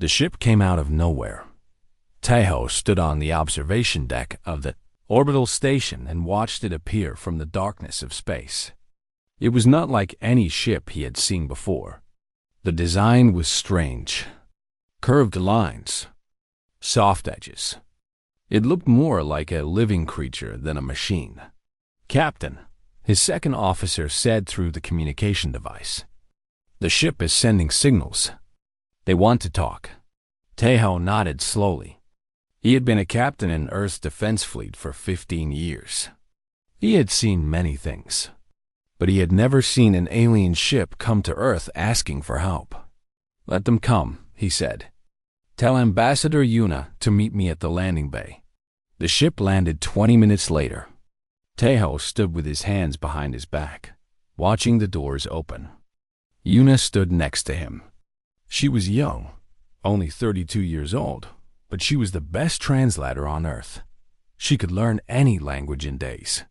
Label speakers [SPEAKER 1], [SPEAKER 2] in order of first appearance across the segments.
[SPEAKER 1] The ship came out of nowhere. Taeho stood on the observation deck of the orbital station and watched it appear from the darkness of space. It was not like any ship he had seen before. The design was strange. Curved lines, soft edges. It looked more like a living creature than a machine. "Captain," his second officer said through the communication device. "The ship is sending signals. They want to talk." Taeho nodded slowly. He had been a captain in Earth's defense fleet for 15 years. He had seen many things, but he had never seen an alien ship come to Earth asking for help. "Let them come," he said. "Tell Ambassador Yuna to meet me at the landing bay." The ship landed 20 minutes later. Taeho stood with his hands behind his back, watching the doors open. Yuna stood next to him. She was young, only 32 years old, but she was the best translator on Earth. She could learn any language in days.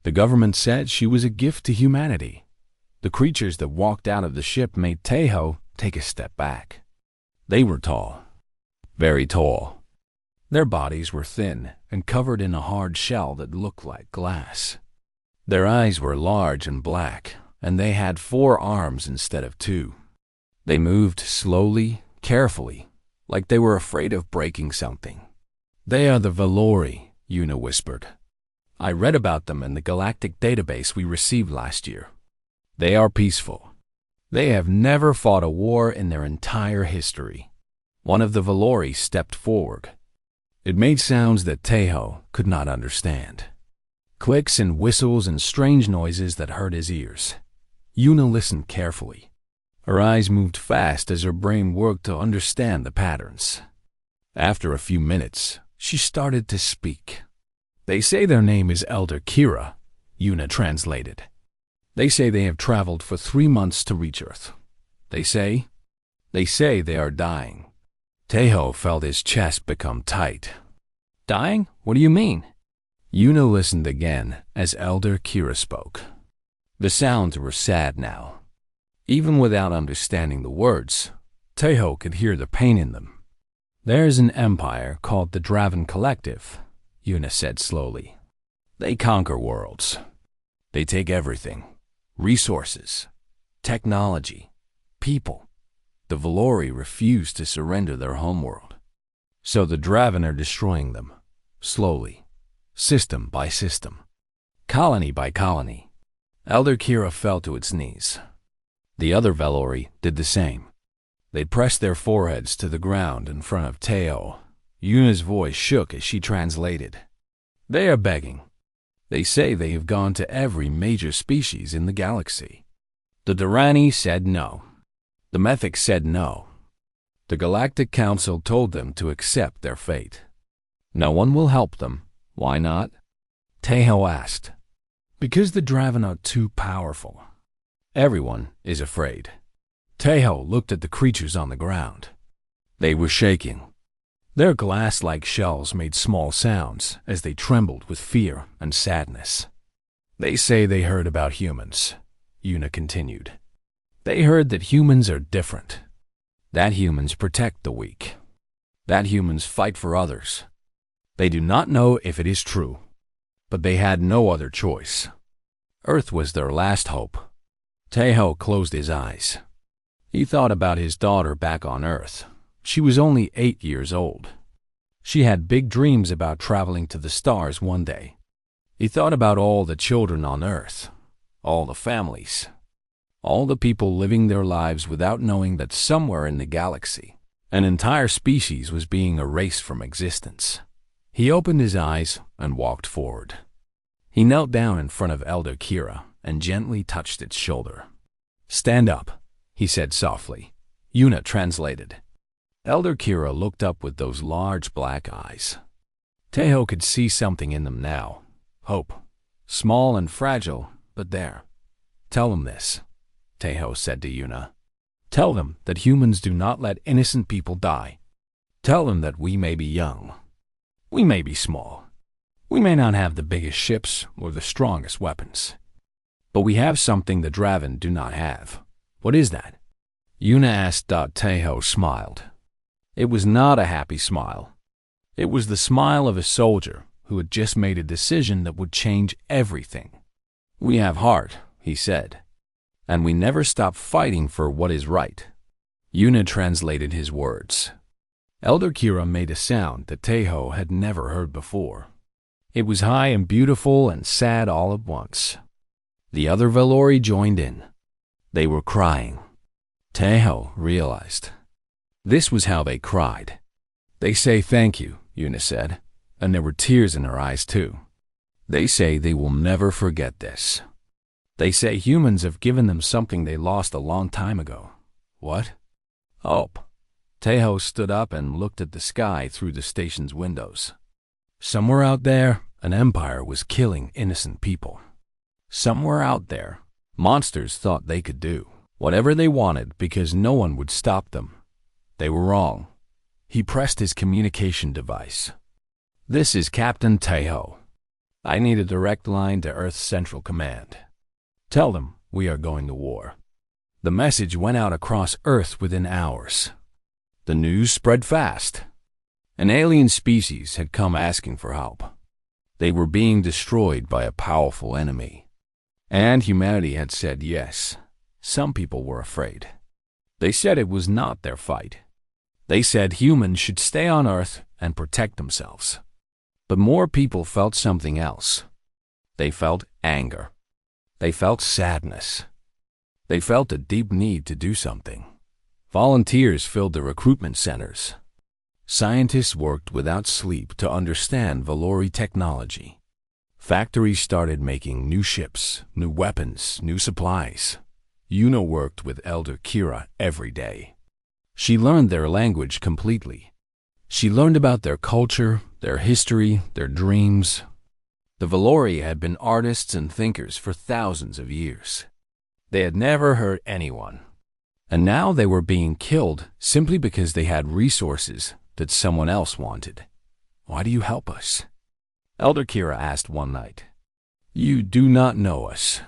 [SPEAKER 1] The government said she was a gift to humanity. The creatures that walked out of the ship made Taeho take a step back. They were tall, very tall. Their bodies were thin and covered in a hard shell that looked like glass. Their eyes were large and black, and they had 4 arms instead of 2. They moved slowly, carefully, like they were afraid of breaking something. "They are the Valori," Yuna whispered. "I read about them in the Galactic database we received last year. They are peaceful. They have never fought a war in their entire history." One of the Valori stepped forward. It made sounds that Taeho could not understand. Clicks and whistles and strange noises that hurt his ears. Yuna listened carefully. Her eyes moved fast as her brain worked to understand the patterns. After a few minutes, she started to speak. "They say their name is Elder Kira," Yuna translated. "They say they have traveled for 3 months to reach Earth. They say they are dying." Taeho felt his chest become tight. "Dying? What do you mean?" Yuna listened again as Elder Kira spoke. The sounds were sad now. Even without understanding the words, Taeho could hear the pain in them. "There is an empire called the Draven Collective," Yuna said slowly. "They conquer worlds. They take everything. Resources, technology, people. The Valori refuse to surrender their homeworld. So the Draven are destroying them, slowly, system by system, colony by colony." Elder Kira fell to its knees. The other Valori did the same. They pressed their foreheads to the ground in front of Taeho. Yuna's voice shook as she translated. "They are begging. They say they have gone to every major species in the galaxy. The Durrani said no. The Methics said no. The Galactic Council told them to accept their fate. No one will help them. Why not?" Taeho asked. "Because the Draven are too powerful. Everyone is afraid." Taeho looked at the creatures on the ground. They were shaking. Their glass-like shells made small sounds as they trembled with fear and sadness. "They say they heard about humans," Yuna continued. "They heard that humans are different. That humans protect the weak. That humans fight for others. They do not know if it is true, but they had no other choice. Earth was their last hope." Taeho closed his eyes. He thought about his daughter back on Earth. She was only 8 years old. She had big dreams about traveling to the stars one day. He thought about all the children on Earth, all the families, all the people living their lives without knowing that somewhere in the galaxy, an entire species was being erased from existence. He opened his eyes and walked forward. He knelt down in front of Elder Kira and gently touched its shoulder. "Stand up," he said softly. Yuna translated. Elder Kira looked up with those large black eyes. Taeho could see something in them now. Hope. Small and fragile, but there. "Tell them this," Taeho said to Yuna. "Tell them that humans do not let innocent people die. Tell them that we may be young. We may be small. We may not have the biggest ships or the strongest weapons. But we have something the Draven do not have. What is that?" Yuna asked. Taeho smiled. It was not a happy smile. It was the smile of a soldier who had just made a decision that would change everything. "We have heart," he said, "and we never stop fighting for what is right." Yuna translated his words. Elder Kira made a sound that Teho had never heard before. It was high and beautiful and sad all at once. The other Valori joined in. They were crying. Teho realized. This was how they cried. "They say thank you," Yuna said, and there were tears in her eyes too. "They say they will never forget this. They say humans have given them something they lost a long time ago." "What?" "Hope." Teho stood up and looked at the sky through the station's windows. Somewhere out there, an empire was killing innocent people. Somewhere out there, monsters thought they could do whatever they wanted because no one would stop them. They were wrong. He pressed his communication device. "This is Captain Teho. I need a direct line to Earth's Central Command. Tell them we are going to war." The message went out across Earth within hours. The news spread fast. An alien species had come asking for help. They were being destroyed by a powerful enemy. And humanity had said yes. Some people were afraid. They said it was not their fight. They said humans should stay on Earth and protect themselves. But more people felt something else. They felt anger. They felt sadness. They felt a deep need to do something. Volunteers filled the recruitment centers. Scientists worked without sleep to understand Valori technology. Factories started making new ships, new weapons, new supplies. Yuna worked with Elder Kira every day. She learned their language completely. She learned about their culture, their history, their dreams. The Valori had been artists and thinkers for thousands of years. They had never hurt anyone. And now they were being killed simply because they had resources that someone else wanted. "Why do you help us?" Elder Kira asked one night. "You do not know us.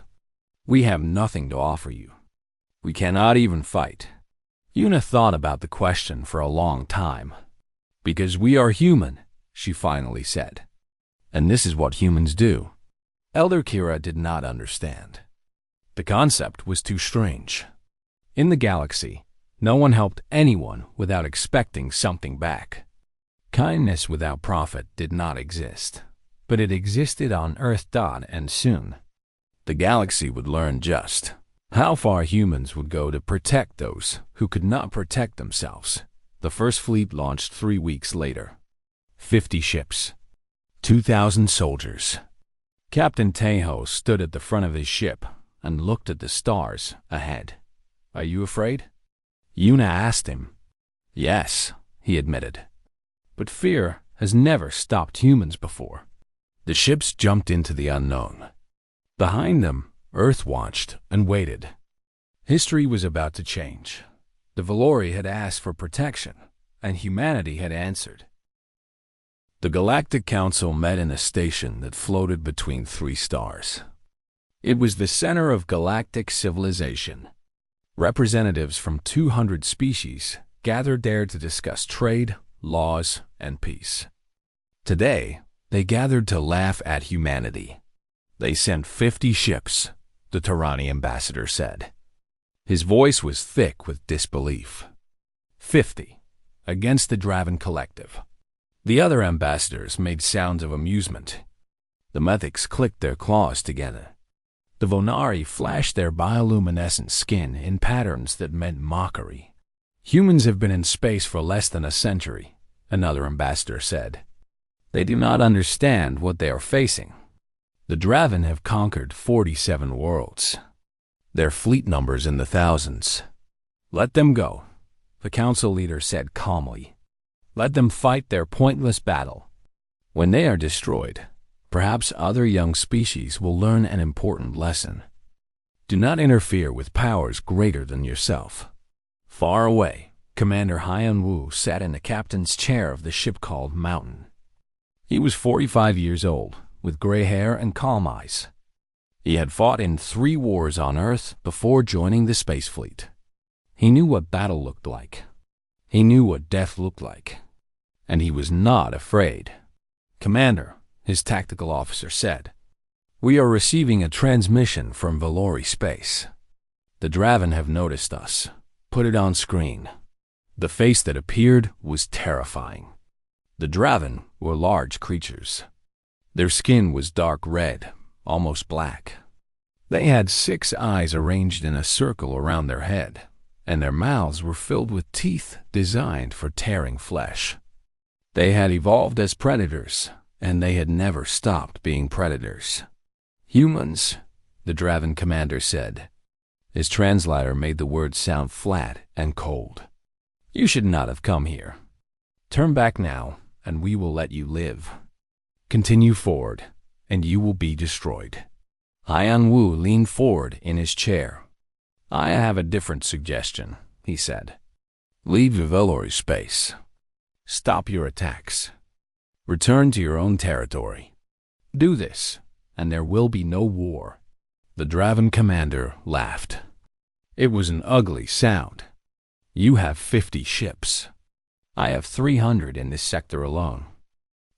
[SPEAKER 1] We have nothing to offer you. We cannot even fight." Yuna thought about the question for a long time. "Because we are human," she finally said. "And this is what humans do." Elder Kira did not understand. The concept was too strange. In the galaxy, no one helped anyone without expecting something back. Kindness without profit did not exist, but it existed on Earth. And soon, the galaxy would learn just how far humans would go to protect those who could not protect themselves. The first fleet launched 3 weeks later. 50 ships, 2,000 soldiers. Captain Teho stood at the front of his ship and looked at the stars ahead. "Are you afraid?" Yuna asked him. "Yes," he admitted. "But fear has never stopped humans before." The ships jumped into the unknown. Behind them, Earth watched and waited. History was about to change. The Valori had asked for protection, and humanity had answered. The Galactic Council met in a station that floated between 3 stars. It was the center of galactic civilization. Representatives from 200 species gathered there to discuss trade, laws, and peace. Today, they gathered to laugh at humanity. They sent 50 ships, the Tarani ambassador said. His voice was thick with disbelief. 50, against the Draven Collective. The other ambassadors made sounds of amusement. The Mythics clicked their claws together. The Vonari flashed their bioluminescent skin in patterns that meant mockery. "Humans have been in space for less than a century," another ambassador said. "They do not understand what they are facing. The Draven have conquered 47 worlds. Their fleet numbers in the thousands. Let them go," the council leader said calmly. "Let them fight their pointless battle. When they are destroyed, perhaps other young species will learn an important lesson. Do not interfere with powers greater than yourself." Far away, Commander Hyan Wu sat in the captain's chair of the ship called Mountain. He was 45 years old, with gray hair and calm eyes. He had fought in 3 wars on Earth before joining the space fleet. He knew what battle looked like. He knew what death looked like, and he was not afraid. "Commander," his tactical officer said, "we are receiving a transmission from Valori space. The Draven have noticed us. Put it on screen." The face that appeared was terrifying. The Draven were large creatures. Their skin was dark red, almost black. They had 6 eyes arranged in a circle around their head, and their mouths were filled with teeth designed for tearing flesh. They had evolved as predators, and they had never stopped being predators. "Humans," the Draven commander said. His translator made the words sound flat and cold. "You should not have come here. Turn back now, and we will let you live. Continue forward, and you will be destroyed." Haiyan Wu leaned forward in his chair. "I have a different suggestion," he said. "Leave Valori space. Stop your attacks. Return to your own territory. Do this, and there will be no war." The Draven commander laughed. It was an ugly sound. "You have 50 ships. I have 300 in this sector alone.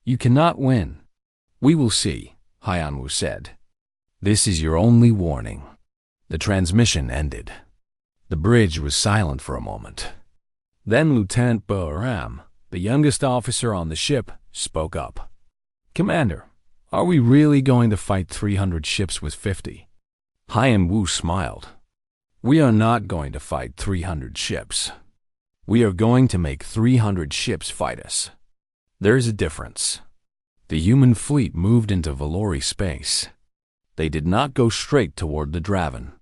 [SPEAKER 1] You cannot win." "We will see," Haiyan Wu said. "This is your only warning." The transmission ended. The bridge was silent for a moment. Then Lieutenant Bahram, the youngest officer on the ship, spoke up. "Commander, are we really going to fight 300 ships with 50? Haiyan Wu smiled. "We are not going to fight 300 ships. We are going to make 300 ships fight us. There is a difference." The human fleet moved into Valori space. They did not go straight toward the Draven.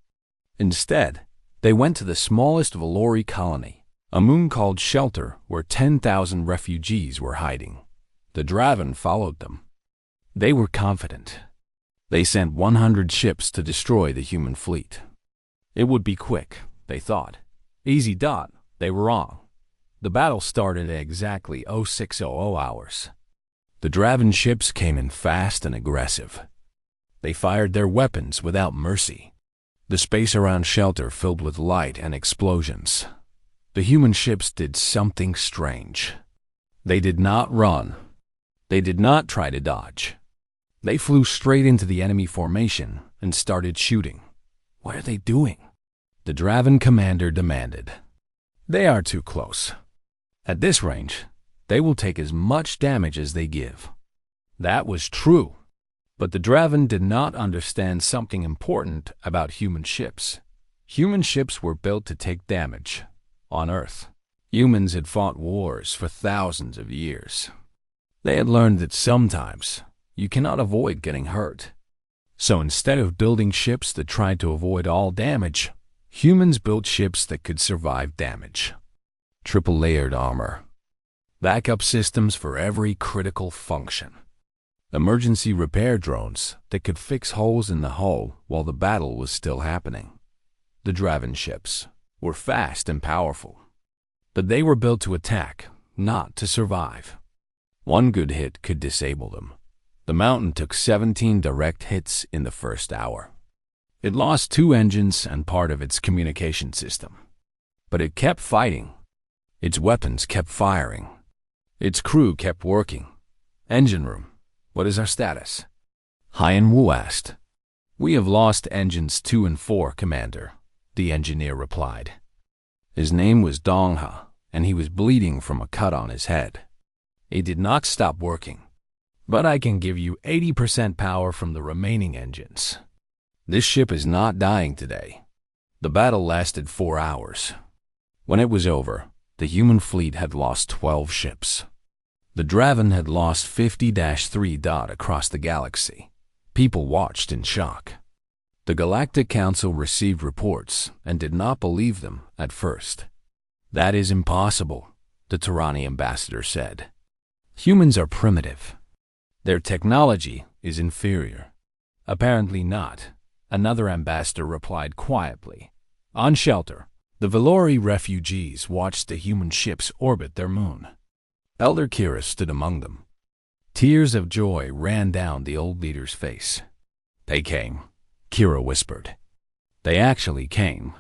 [SPEAKER 1] Instead, they went to the smallest Valori colony, a moon called Shelter, where 10,000 refugees were hiding. The Draven followed them. They were confident. They sent 100 ships to destroy the human fleet. It would be quick, they thought. Easy dot, they were wrong. The battle started at exactly 0600 hours. The Draven ships came in fast and aggressive. They fired their weapons without mercy. The space around Shelter filled with light and explosions. The human ships did something strange. They did not run. They did not try to dodge. They flew straight into the enemy formation and started shooting. "What are they doing?" the Draven commander demanded. "They are too close. At this range, they will take as much damage as they give." That was true. But the Draven did not understand something important about human ships. Human ships were built to take damage. On Earth, humans had fought wars for thousands of years. They had learned that sometimes you cannot avoid getting hurt. So instead of building ships that tried to avoid all damage, humans built ships that could survive damage. Triple-layered armor. Backup systems for every critical function. Emergency repair drones that could fix holes in the hull while the battle was still happening. The Draven ships were fast and powerful, but they were built to attack, not to survive. One good hit could disable them. The Mountain took 17 direct hits in the first hour. It lost 2 engines and part of its communication system. But it kept fighting. Its weapons kept firing. Its crew kept working. "Engine room, what is our status?" Haiyan Wu asked. "We have lost engines 2 and 4, Commander," the engineer replied. His name was Dongha, and he was bleeding from a cut on his head. "It did not stop working, but I can give you 80% power from the remaining engines. This ship is not dying today." The battle lasted 4 hours. When it was over, the human fleet had lost 12 ships. The Draven had lost 50-3 across the galaxy. People watched in shock. The Galactic Council received reports and did not believe them at first. "That is impossible," the Terrani ambassador said. "Humans are primitive. Their technology is inferior." "Apparently not," another ambassador replied quietly. On Shelter, the Valori refugees watched the human ships orbit their moon. Elder Kira stood among them. Tears of joy ran down the old leader's face. "They came," Kira whispered. "They actually came."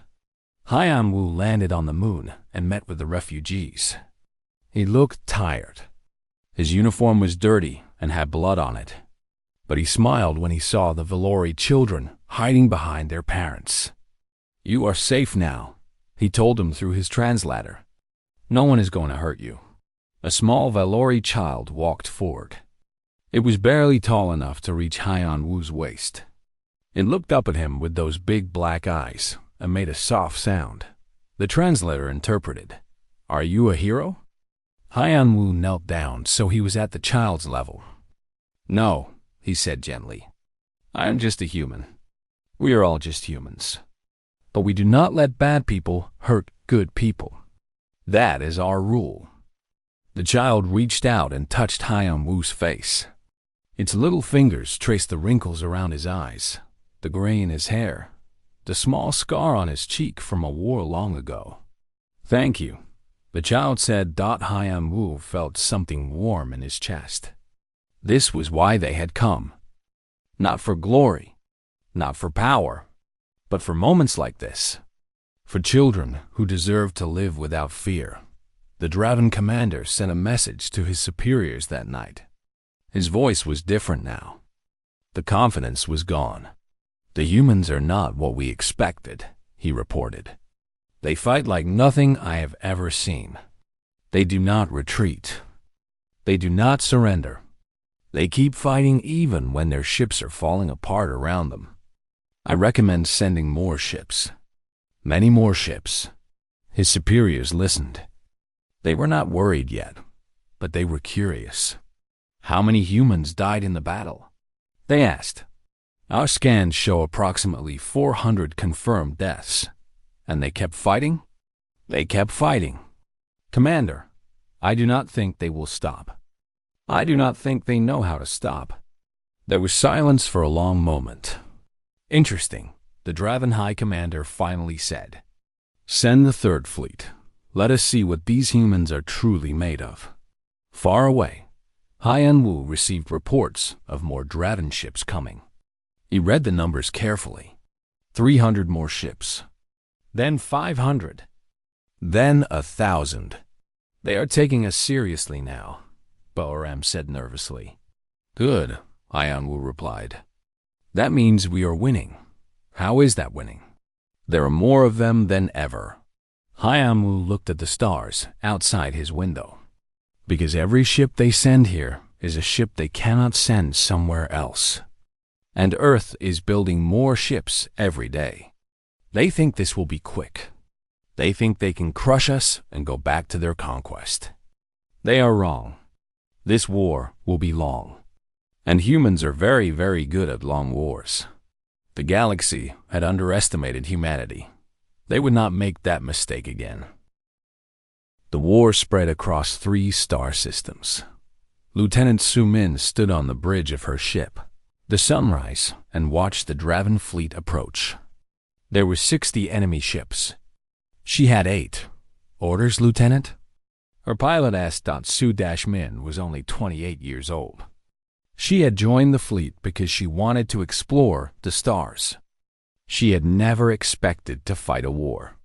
[SPEAKER 1] Haiyan Wu landed on the moon and met with the refugees. He looked tired. His uniform was dirty and had blood on it, but he smiled when he saw the Valori children hiding behind their parents. "You are safe now," he told them through his translator. "No one is going to hurt you." A small Valori child walked forward. It was barely tall enough to reach Haiyan Wu's waist. It looked up at him with those big black eyes and made a soft sound. The translator interpreted, "Are you a hero?" Haiyan Wu knelt down so he was at the child's level. "No," he said gently. "I am just a human. We are all just humans. But we do not let bad people hurt good people. That is our rule." The child reached out and touched Haiyan Wu's face. Its little fingers traced the wrinkles around his eyes, the gray in his hair, the small scar on his cheek from a war long ago. "Thank you," the child said. Haiyan Wu felt something warm in his chest. This was why they had come. Not for glory, not for power, but for moments like this. For children who deserve to live without fear. The Draven commander sent a message to his superiors that night. His voice was different now. The confidence was gone. "The humans are not what we expected," he reported. "They fight like nothing I have ever seen. They do not retreat. They do not surrender. They keep fighting even when their ships are falling apart around them. I recommend sending more ships. Many more ships." His superiors listened. They were not worried yet, but they were curious. "How many humans died in the battle?" they asked. "Our scans show approximately 400 confirmed deaths." "And they kept fighting?" "They kept fighting." "Commander, I do not think they will stop. I do not think they know how to stop." There was silence for a long moment. "Interesting," the Draven High Commander finally said. "Send the Third Fleet. Let us see what these humans are truly made of." Far away, Haiyan Wu received reports of more Draven ships coming. He read the numbers carefully. 300 more ships. Then 500. Then 1,000. "They are taking us seriously now," Boaram said nervously. "Good," Haiyan Wu replied. "That means we are winning." "How is that winning?" "There are more of them than ever." Haiyan Wu looked at the stars outside his window. "Because every ship they send here is a ship they cannot send somewhere else. And Earth is building more ships every day. They think this will be quick. They think they can crush us and go back to their conquest. They are wrong. This war will be long. And humans are very, very good at long wars. The galaxy had underestimated humanity. They would not make that mistake again." The war spread across 3 star systems. Lieutenant Su Min stood on the bridge of her ship, the Sunrise, and watched the Draven fleet approach. There were 60 enemy ships. She had 8. "Orders, Lieutenant?" Her pilot asked. Su Min was only 28 years old. She had joined the fleet because she wanted to explore the stars. She had never expected to fight a war.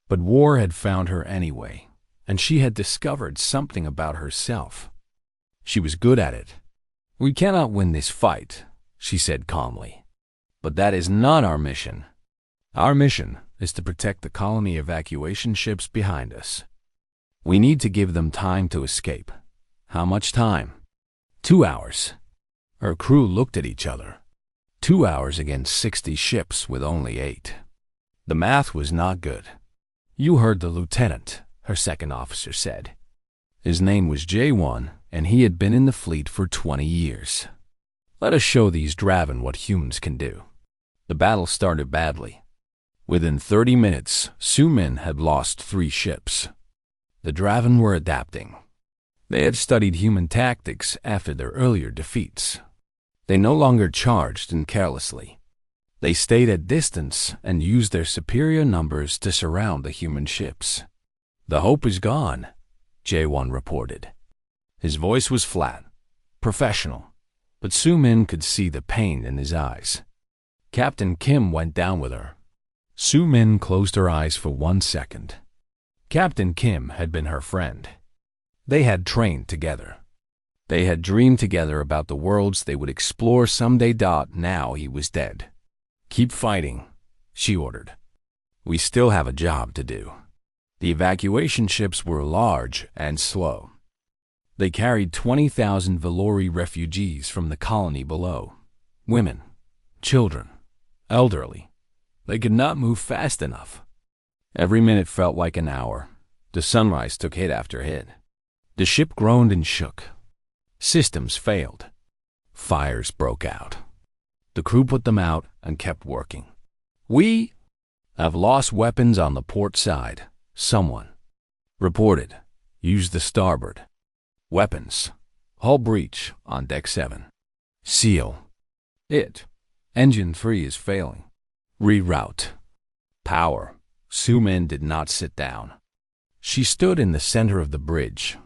[SPEAKER 1] But war had found her anyway, and she had discovered something about herself. She was good at it. "We cannot win this fight," she said calmly. "But that is not our mission. Our mission is to protect the colony evacuation ships behind us. We need to give them time to escape." "How much time?" 2 hours. Her crew looked at each other. 2 hours against 60 ships with only 8. The math was not good. "You heard the lieutenant," her second officer said. His name was J1, and he had been in the fleet for 20 years. "Let us show these Draven what humans can do." The battle started badly. Within 30 minutes, Su Min had lost 3 ships. The Draven were adapting. They had studied human tactics after their earlier defeats. They no longer charged in carelessly. They stayed at distance and used their superior numbers to surround the human ships. "The hope is gone," J1 reported. His voice was flat, professional, but Su Min could see the pain in his eyes. Captain Kim went down with her. Su Min closed her eyes for 1 second. Captain Kim had been her friend. They had trained together. They had dreamed together about the worlds they would explore someday. Now he was dead. "Keep fighting," she ordered. "We still have a job to do." The evacuation ships were large and slow. They carried 20,000 Valori refugees from the colony below. Women, children, elderly. They could not move fast enough. Every minute felt like an hour. The sunrise took hit after hit. The ship groaned and shook. Systems failed. Fires broke out. The crew put them out and kept working. "We have lost weapons on the port side," someone reported. "Use the starboard. Weapons. Hull breach on deck 7. Seal it. Engine 3 is failing. Reroute. Power." Su Min did not sit down. She stood in the center of the bridge,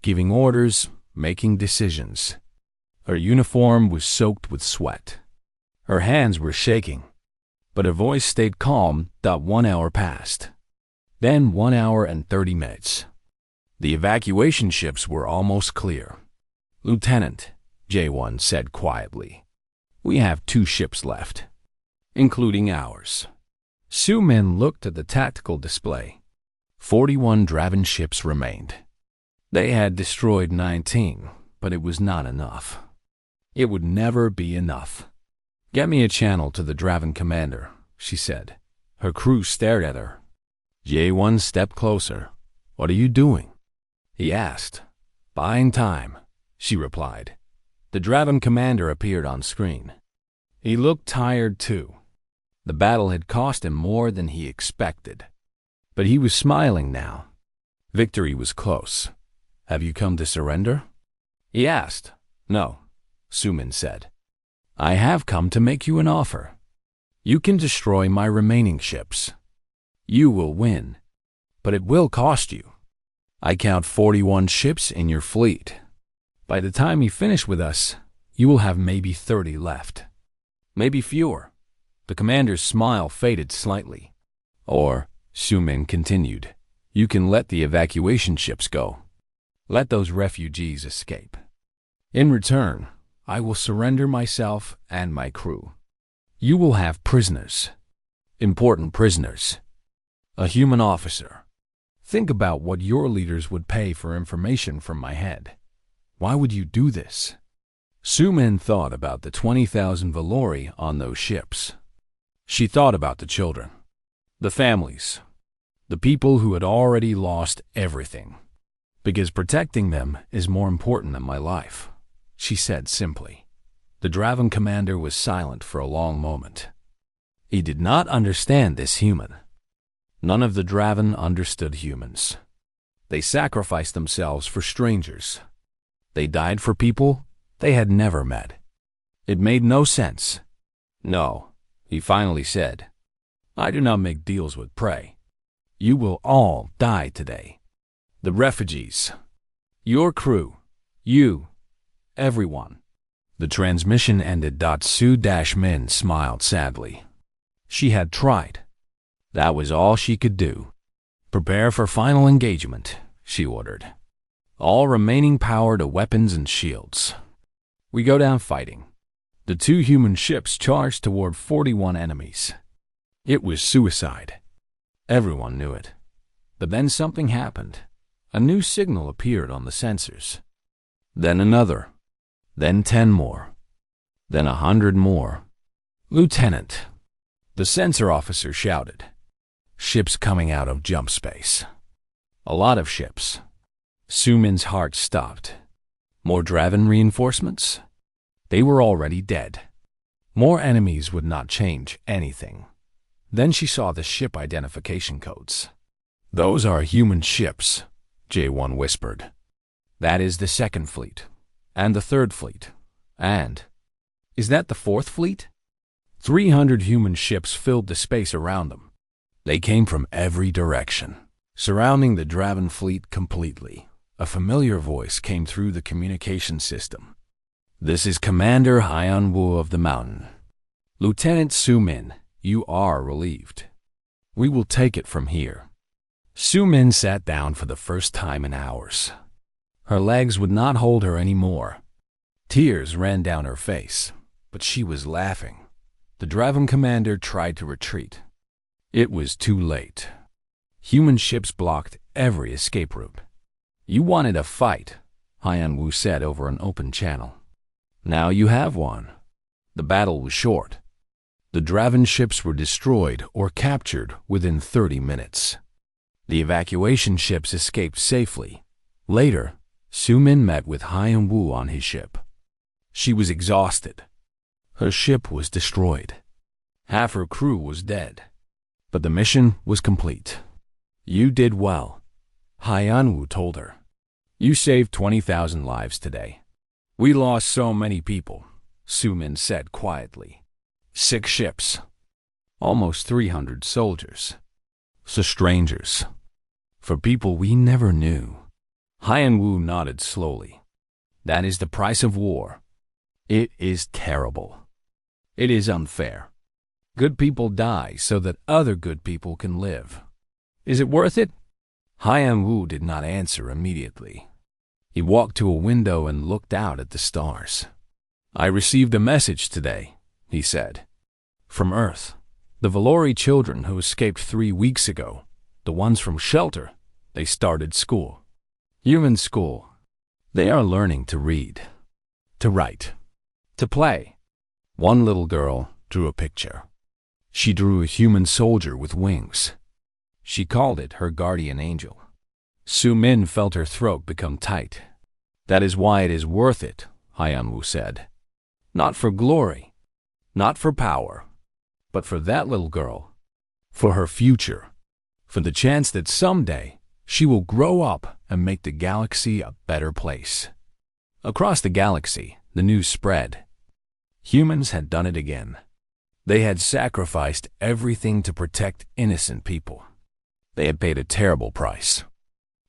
[SPEAKER 1] giving orders, making decisions. Her uniform was soaked with sweat. Her hands were shaking, but her voice stayed calm. 1 hour passed. Then 1 hour and 30 minutes. The evacuation ships were almost clear. "Lieutenant," J1 said quietly, "we have 2 ships left, including ours." Su Min looked at the tactical display. 41 Draven ships remained. They had destroyed 19, but it was not enough. It would never be enough. "Get me a channel to the Draven commander," she said. Her crew stared at her. J1 stepped closer. "What are you doing?" he asked. "Buying time," she replied. The Draven commander appeared on screen. He looked tired too. The battle had cost him more than he expected. But he was smiling now. Victory was close. "Have you come to surrender?" he asked. "No," Su Min said. "I have come to make you an offer. You can destroy my remaining ships. You will win, but it will cost you. I count 41 ships in your fleet. By the time you finish with us, you will have maybe 30 left. Maybe fewer." The commander's smile faded slightly. "Or," Su Min continued, "you can let the evacuation ships go. Let those refugees escape. In return, I will surrender myself and my crew. You will have prisoners. Important prisoners. A human officer. Think about what your leaders would pay for information from my head. Why would you do this?" Su Min thought about the 20,000 Valori on those ships. She thought about the children, the families, the people who had already lost everything. "Because protecting them is more important than my life," she said simply. The Draven commander was silent for a long moment. He did not understand this human. None of the Draven understood humans. They sacrificed themselves for strangers. They died for people they had never met. It made no sense. "No," he finally said. "I do not make deals with prey. You will all die today. The refugees, your crew, you, everyone." The transmission ended. Su Min smiled sadly. She had tried. That was all she could do. "Prepare for final engagement," she ordered. "All remaining power to weapons and shields. We go down fighting." The 2 human ships charged toward 41 enemies. It was suicide. Everyone knew it. But then something happened. A new signal appeared on the sensors. Then another. Then 10 more. Then 100 more. "Lieutenant," the sensor officer shouted. "Ships coming out of jump space." A lot of ships. Su Min's heart stopped. More Draven reinforcements? They were already dead. More enemies would not change anything. Then she saw the ship identification codes. "Those are human ships," J1 whispered. "That is the 2nd fleet. And the 3rd fleet. And is that the 4th fleet?" 300 human ships filled the space around them. They came from every direction, surrounding the Draven fleet completely. A familiar voice came through the communication system. "This is Commander Hyeon-woo of the Mountain. Lieutenant Su Min, you are relieved. We will take it from here. Su Min sat down for the first time in hours. Her legs would not hold her anymore. Tears ran down her face, but she was laughing. The Draven commander tried to retreat. It was too late. Human ships blocked every escape route. You wanted a fight, Haiyan Wu said over an open channel. Now you have one. The battle was short. The Draven ships were destroyed or captured within 30 minutes. The evacuation ships escaped safely. Later, Su Min met with Haiyan Wu on his ship. She was exhausted. Her ship was destroyed. Half her crew was dead. But the mission was complete. You did well, Haiyan Wu told her. You saved 20,000 lives today. We lost so many people, Su Min said quietly. 6 ships. Almost 300 soldiers. So strangers. For people we never knew. Haiyan Wu nodded slowly. That is the price of war. It is terrible. It is unfair. Good people die so that other good people can live. Is it worth it? Haiyan Wu did not answer immediately. He walked to a window and looked out at the stars. I received a message today, he said. From Earth. The Valori children who escaped 3 weeks ago, the ones from shelter, they started school. Human school. They are learning to read, to write, to play. One little girl drew a picture. She drew a human soldier with wings. She called it her guardian angel. Su Min felt her throat become tight. That is why it is worth it, Haiyan Wu said. Not for glory, not for power, but for that little girl, for her future, for the chance that someday she will grow up and make the galaxy a better place. Across the galaxy, the news spread. Humans had done it again. They had sacrificed everything to protect innocent people. They had paid a terrible price.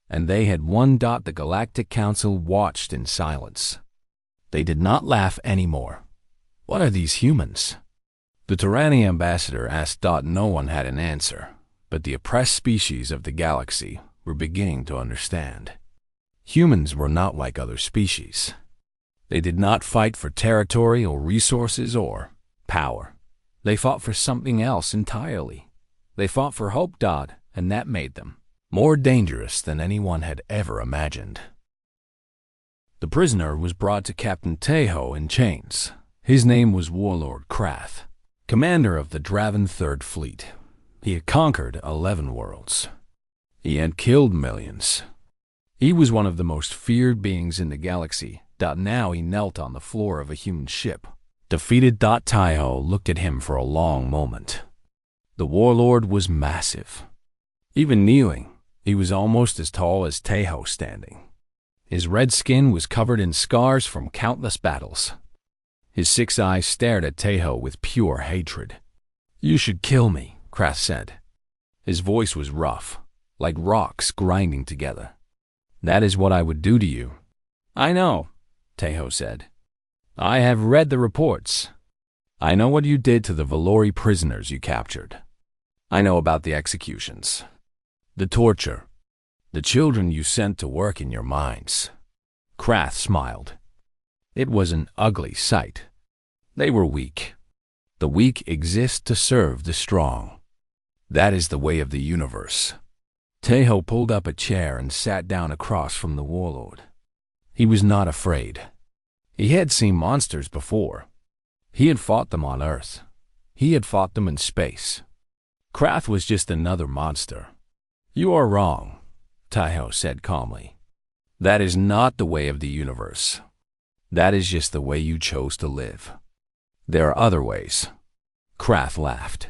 [SPEAKER 1] And they had won. The Galactic Council watched in silence. They did not laugh anymore. What are these humans? The Tyranny ambassador asked. No one had an answer, but the oppressed species of the galaxy were beginning to understand. Humans were not like other species. They did not fight for territory or resources or power. They fought for something else entirely. They fought for hope, and that made them more dangerous than anyone had ever imagined. The prisoner was brought to Captain Teho in chains. His name was Warlord Krath, commander of the Draven Third Fleet. He had conquered 11 worlds. He had killed millions. He was one of the most feared beings in the galaxy. Now he knelt on the floor of a human ship. Defeated. Teho looked at him for a long moment. The warlord was massive. Even kneeling, he was almost as tall as Teho standing. His red skin was covered in scars from countless battles. His 6 eyes stared at Teho with pure hatred. You should kill me, Krath said. His voice was rough, like rocks grinding together. That is what I would do to you. I know, Teho said. I have read the reports. I know what you did to the Valori prisoners you captured. I know about the executions, the torture, the children you sent to work in your mines. Krath smiled. It was an ugly sight. They were weak. The weak exist to serve the strong. That is the way of the universe. Teho pulled up a chair and sat down across from the warlord. He was not afraid. He had seen monsters before. He had fought them on Earth. He had fought them in space. Krath was just another monster. You are wrong, Teho said calmly. That is not the way of the universe. That is just the way you chose to live. There are other ways. Krath laughed.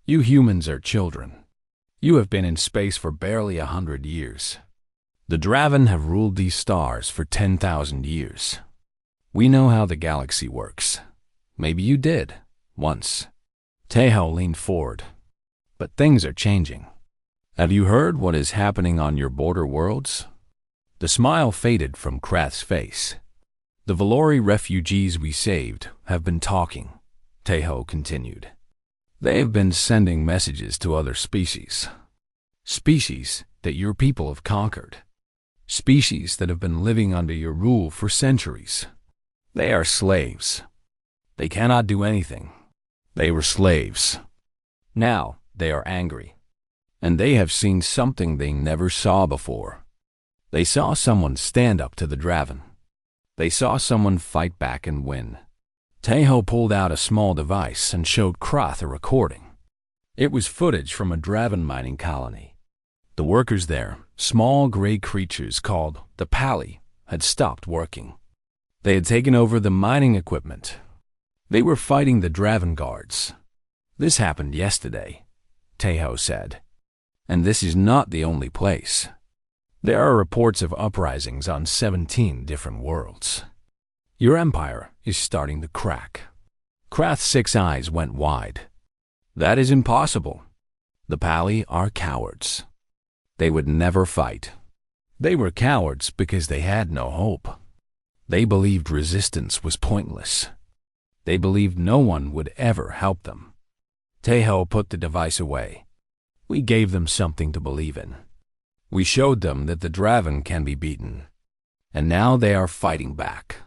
[SPEAKER 1] You humans are children. You have been in space for barely 100 years. The Draven have ruled these stars for 10,000 years. We know how the galaxy works. Maybe you did, once. Teho leaned forward. But things are changing. Have you heard what is happening on your border worlds? The smile faded from Krath's face. The Valori refugees we saved have been talking, Teho continued. They have been sending messages to other species. Species that your people have conquered. Species that have been living under your rule for centuries. They are slaves. They cannot do anything. They were slaves. Now they are angry. And they have seen something they never saw before. They saw someone stand up to the Draven. They saw someone fight back and win. Tejo pulled out a small device and showed Krath a recording. It was footage from a Draven mining colony. The workers there, small gray creatures called the Pali, had stopped working. They had taken over the mining equipment. They were fighting the Draven guards. This happened yesterday, Tejo said. And this is not the only place. There are reports of uprisings on 17 different worlds. Your empire is starting to crack. Krath's 6 eyes went wide. That is impossible. The Pali are cowards. They would never fight. They were cowards because they had no hope. They believed resistance was pointless. They believed no one would ever help them. Tejo put the device away. We gave them something to believe in. We showed them that the Draven can be beaten. And now they are fighting back.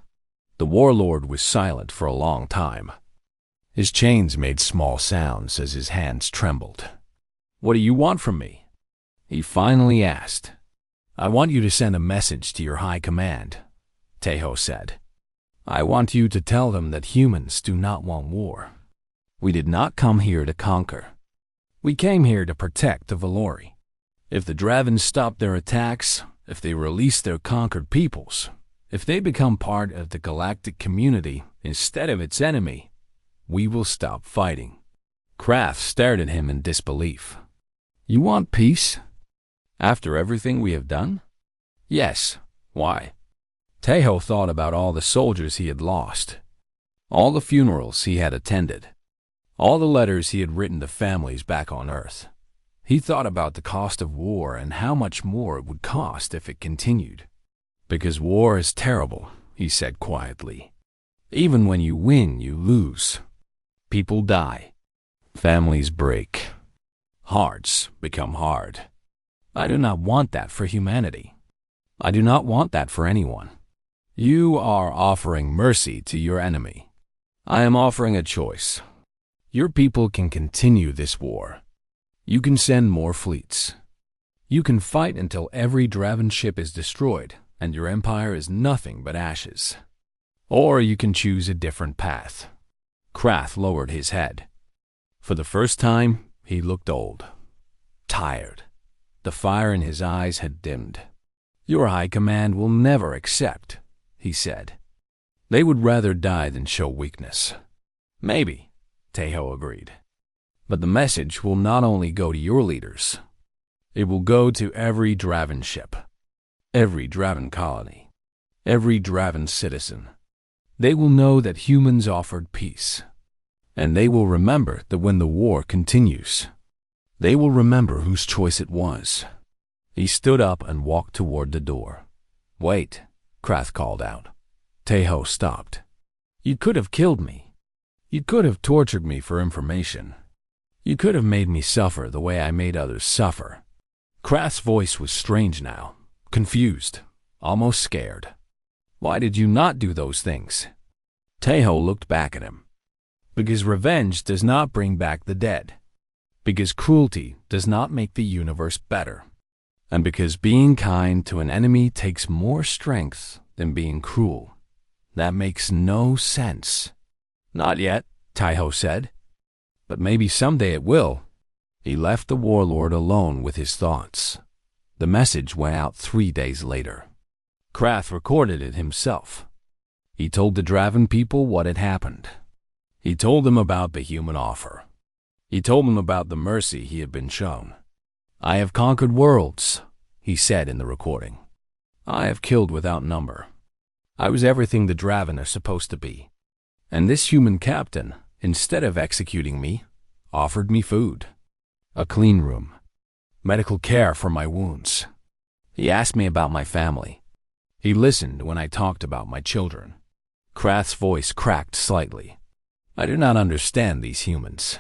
[SPEAKER 1] The warlord was silent for a long time. His chains made small sounds as his hands trembled. What do you want from me? He finally asked. I want you to send a message to your high command, Tejo said. I want you to tell them that humans do not want war. We did not come here to conquer. We came here to protect the Valori. If the Draven stop their attacks, if they release their conquered peoples, if they become part of the galactic community instead of its enemy, we will stop fighting. Krath stared at him in disbelief. You want peace? After everything we have done? Yes. Why? Tejo thought about all the soldiers he had lost, all the funerals he had attended, all the letters he had written to families back on Earth. He thought about the cost of war and how much more it would cost if it continued. Because war is terrible, he said quietly. Even when you win, you lose. People die. Families break. Hearts become hard. I do not want that for humanity. I do not want that for anyone. You are offering mercy to your enemy. I am offering a choice. Your people can continue this war. You can send more fleets. You can fight until every Draven ship is destroyed and your empire is nothing but ashes. Or you can choose a different path. Krath lowered his head. For the first time, he looked old, tired. The fire in his eyes had dimmed. Your high command will never accept, he said. They would rather die than show weakness. Maybe, Tejo agreed. But the message will not only go to your leaders. It will go to every Draven ship, every Draven colony, every Draven citizen. They will know that humans offered peace. And they will remember that when the war continues, they will remember whose choice it was. He stood up and walked toward the door. Wait, Krath called out. Tejo stopped. You could have killed me. You could have tortured me for information. You could have made me suffer the way I made others suffer. Krath's voice was strange now, confused, almost scared. Why did you not do those things? Tejo looked back at him. Because revenge does not bring back the dead. Because cruelty does not make the universe better. And because being kind to an enemy takes more strength than being cruel. That makes no sense. Not yet, Tejo said. But maybe someday it will. He left the warlord alone with his thoughts. The message went out 3 days later. Krath recorded it himself. He told the Draven people what had happened. He told them about the human offer. He told them about the mercy he had been shown. I have conquered worlds, he said in the recording. I have killed without number. I was everything the Draven are supposed to be. And this human captain, instead of executing me, offered me food, a clean room, medical care for my wounds. He asked me about my family. He listened when I talked about my children. Krath's voice cracked slightly. I do not understand these humans.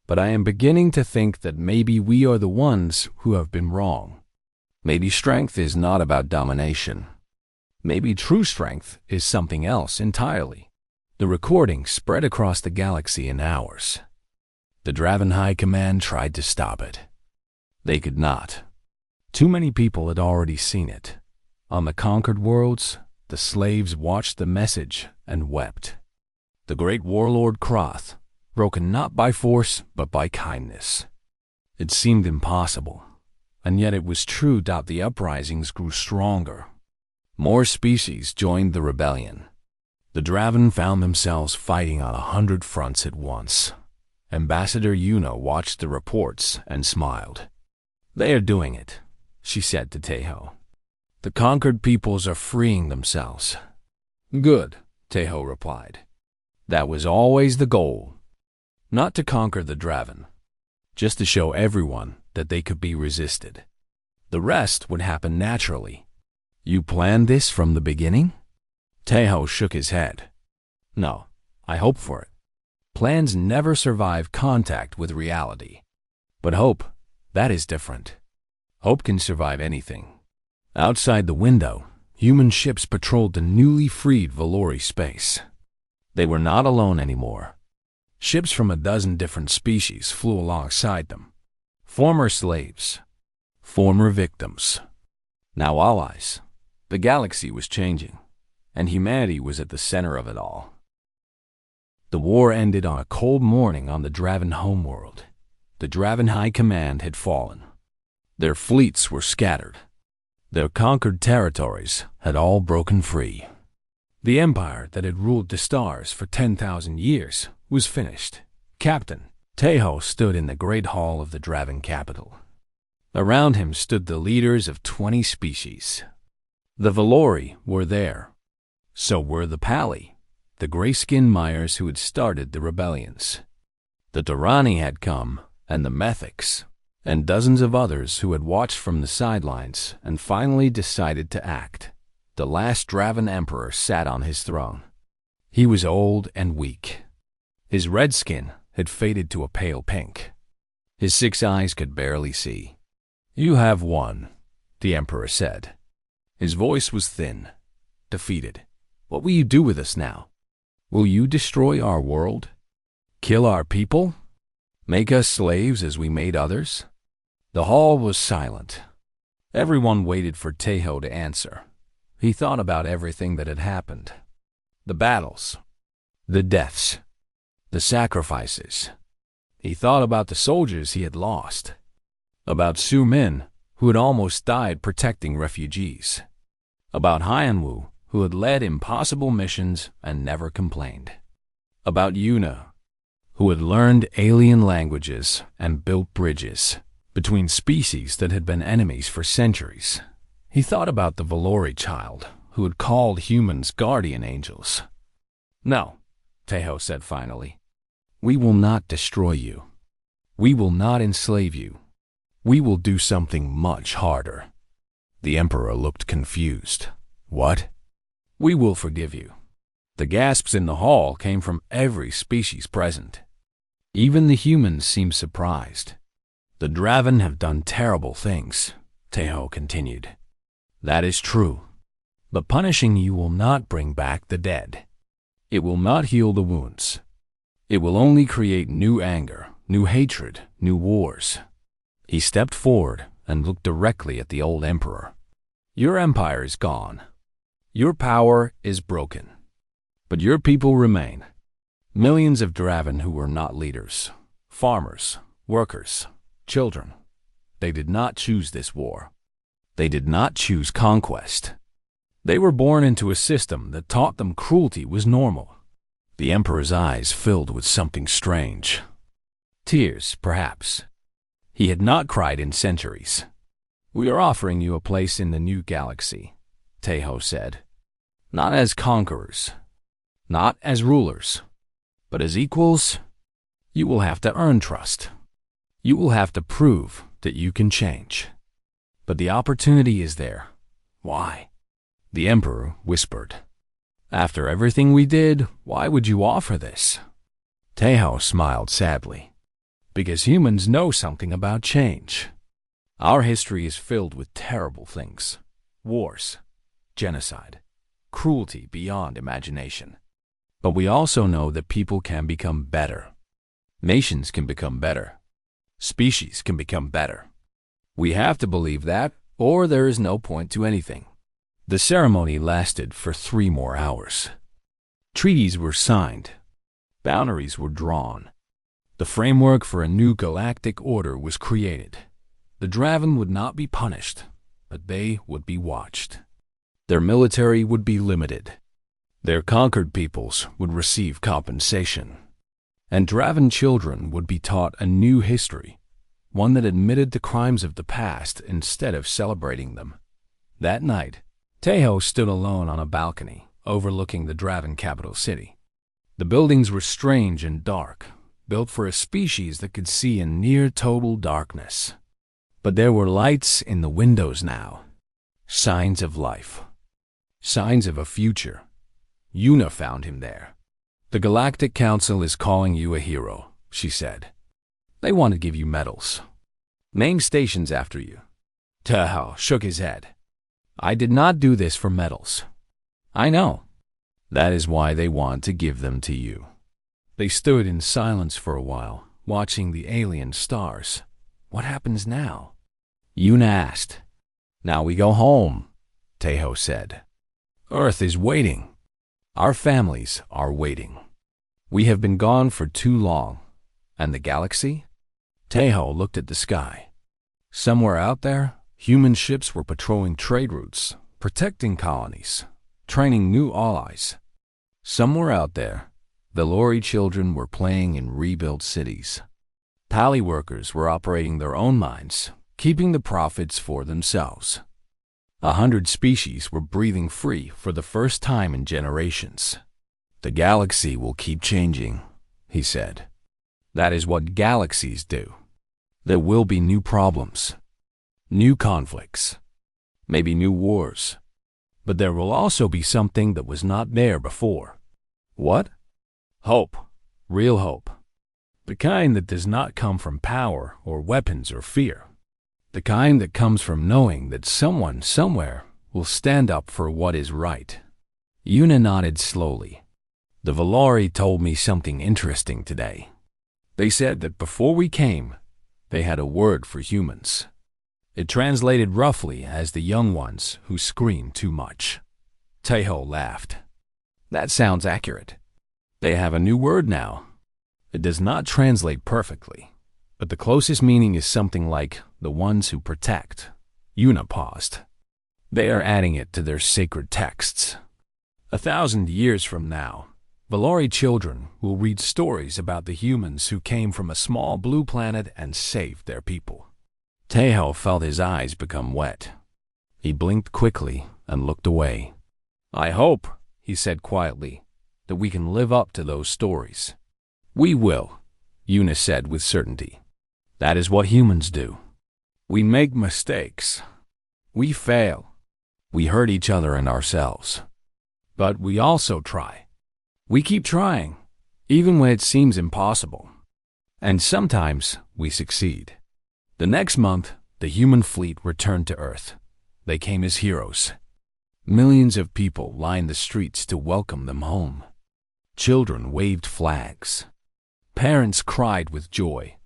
[SPEAKER 1] But I am beginning to think that maybe we are the ones who have been wrong. Maybe strength is not about domination. Maybe true strength is something else entirely. The recording spread across the galaxy in hours. The Draven High Command tried to stop it. They could not. Too many people had already seen it. On the conquered worlds, the slaves watched the message and wept. The great warlord Kroth, broken not by force but by kindness. It seemed impossible, and yet it was true that the uprisings grew stronger. More species joined the rebellion. The Draven found themselves fighting on 100 fronts at once. Ambassador Yuna watched the reports and smiled. "They are doing it," she said to Tejo. "The conquered peoples are freeing themselves." "Good," Tejo replied. "That was always the goal. Not to conquer the Draven, just to show everyone that they could be resisted. The rest would happen naturally." "You planned this from the beginning?" Tejo shook his head. "No, I hoped for it. Plans never survive contact with reality. But hope, that is different. Hope can survive anything." Outside the window, human ships patrolled the newly freed Valori space. They were not alone anymore. Ships from a dozen different species flew alongside them. Former slaves, former victims, now allies. The galaxy was changing, and humanity was at the center of it all. The war ended on a cold morning on the Draven homeworld. The Draven High Command had fallen. Their fleets were scattered. Their conquered territories had all broken free. The empire that had ruled the stars for 10,000 years was finished. Captain Tejo stood in the great hall of the Draven capital. Around him stood the leaders of 20 species. The Valori were there. So were the Pali, the gray-skinned Myers who had started the rebellions. The Durrani had come, and the Methics, and dozens of others who had watched from the sidelines and finally decided to act. The last Draven emperor sat on his throne. He was old and weak. His red skin had faded to a pale pink. His 6 eyes could barely see. "You have won," the emperor said. His voice was thin, defeated. "What will you do with us now? Will you destroy our world? Kill our people? Make us slaves as we made others?" The hall was silent. Everyone waited for Tejo to answer. He thought about everything that had happened. The battles, the deaths, the sacrifices. He thought about the soldiers he had lost, about Su Min, who had almost died protecting refugees, about Hyanwu, who had led impossible missions and never complained, about Yuna, who had learned alien languages and built bridges between species that had been enemies for centuries. He thought about the Valori child, who had called humans guardian angels. "No," Tejo said finally. "We will not destroy you. We will not enslave you. We will do something much harder." The emperor looked confused. "What?" "We will forgive you." The gasps in the hall came from every species present. Even the humans seemed surprised. "The Draven have done terrible things," Tejo continued. "That is true. But punishing you will not bring back the dead. It will not heal the wounds. It will only create new anger, new hatred, new wars." He stepped forward and looked directly at the old emperor. "Your empire is gone. Your power is broken. But your people remain. Millions of Draven who were not leaders, farmers, workers, children. They did not choose this war. They did not choose conquest. They were born into a system that taught them cruelty was normal." The emperor's eyes filled with something strange. Tears, perhaps. He had not cried in centuries. "We are offering you a place in the new galaxy," Tejo said. "Not as conquerors, not as rulers, but as equals. You will have to earn trust. You will have to prove that you can change. But the opportunity is there. Why?" The emperor whispered. "After everything we did, why would you offer this?" Tejo smiled sadly. Because humans know something about change. Our history is filled with terrible things. Wars, genocide, cruelty beyond imagination. But we also know that people can become better. Nations can become better. Species can become better. We have to believe that, or there is no point to anything. The ceremony lasted for 3 more hours. Treaties were signed. Boundaries were drawn. The framework for a new galactic order was created. The Draven would not be punished, but they would be watched. Their military would be limited. Their conquered peoples would receive compensation. And Draven children would be taught a new history, one that admitted the crimes of the past instead of celebrating them. That night, Tejo stood alone on a balcony overlooking the Draven capital city. The buildings were strange and dark, built for a species that could see in near total darkness. But there were lights in the windows now. Signs of life. Signs of a future. Yuna found him there. "The Galactic Council is calling you a hero," she said. "They want to give you medals. Name stations after you." Tejo shook his head. "I did not do this for medals." "I know. That is why they want to give them to you." They stood in silence for a while, watching the alien stars. "What happens now?" Yuna asked. "Now we go home," Tejo said. "Earth is waiting. Our families are waiting. We have been gone for too long. And the galaxy?" Tejo looked at the sky. Somewhere out there, human ships were patrolling trade routes, protecting colonies, training new allies. Somewhere out there, Valori children were playing in rebuilt cities. Pally workers were operating their own mines, keeping the profits for themselves. 100 species were breathing free for the first time in generations. "The galaxy will keep changing," he said. "That is what galaxies do. There will be new problems, new conflicts, maybe new wars. But there will also be something that was not there before." "What?" "Hope. Real hope. The kind that does not come from power or weapons or fear. The kind that comes from knowing that someone somewhere will stand up for what is right." Yuna nodded slowly. "The Valori told me something interesting today. They said that before we came, they had a word for humans. It translated roughly as the young ones who scream too much." Tejo laughed. "That sounds accurate. They have a new word now. It does not translate perfectly, but the closest meaning is something like the ones who protect." Yuna paused. "They are adding it to their sacred texts. 1,000 years from now, Valori children will read stories about the humans who came from a small blue planet and saved their people." Tejo felt his eyes become wet. He blinked quickly and looked away. "I hope," he said quietly, "that we can live up to those stories." "We will," Yuna said with certainty. "That is what humans do. We make mistakes. We fail. We hurt each other and ourselves. But we also try. We keep trying, even when it seems impossible. And sometimes we succeed." The next month, the human fleet returned to Earth. They came as heroes. Millions of people lined the streets to welcome them home. Children waved flags. Parents cried with joy.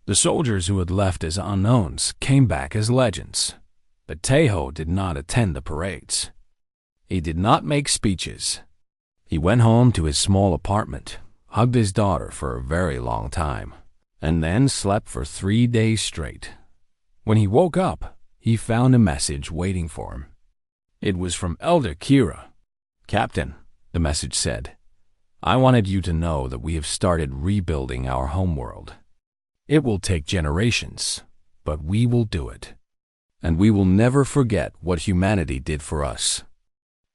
[SPEAKER 1] The soldiers who had left as unknowns came back as legends. But Tejo did not attend the parades. He did not make speeches. He went home to his small apartment, hugged his daughter for a very long time, and then slept for 3 days straight. When he woke up, he found a message waiting for him. It was from Elder Kira. "Captain," the message said, "I wanted you to know that we have started rebuilding our homeworld. It will take generations, but we will do it. And we will never forget what humanity did for us.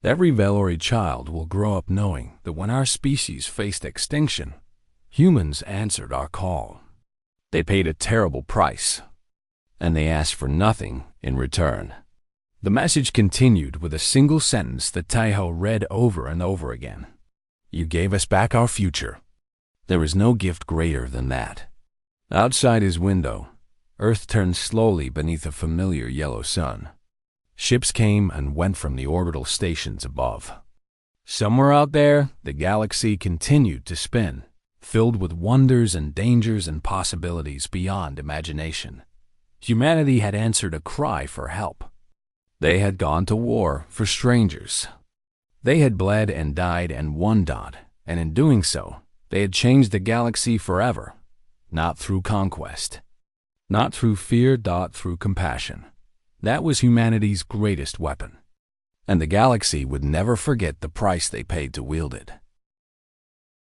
[SPEAKER 1] Every Valori child will grow up knowing that when our species faced extinction, humans answered our call. They paid a terrible price, and they asked for nothing in return." The message continued with a single sentence that Tejo read over and over again. "You gave us back our future. There is no gift greater than that. Outside his window, Earth turned slowly beneath a familiar yellow sun. Ships came and went from the orbital stations above. Somewhere out there, the galaxy continued to spin, filled with wonders and dangers and possibilities beyond imagination. Humanity had answered a cry for help. They had gone to war for strangers. They had bled and died and won. And in doing so, they had changed the galaxy forever, not through conquest, not through fear. Through compassion. That was humanity's greatest weapon. And the galaxy would never forget the price they paid to wield it.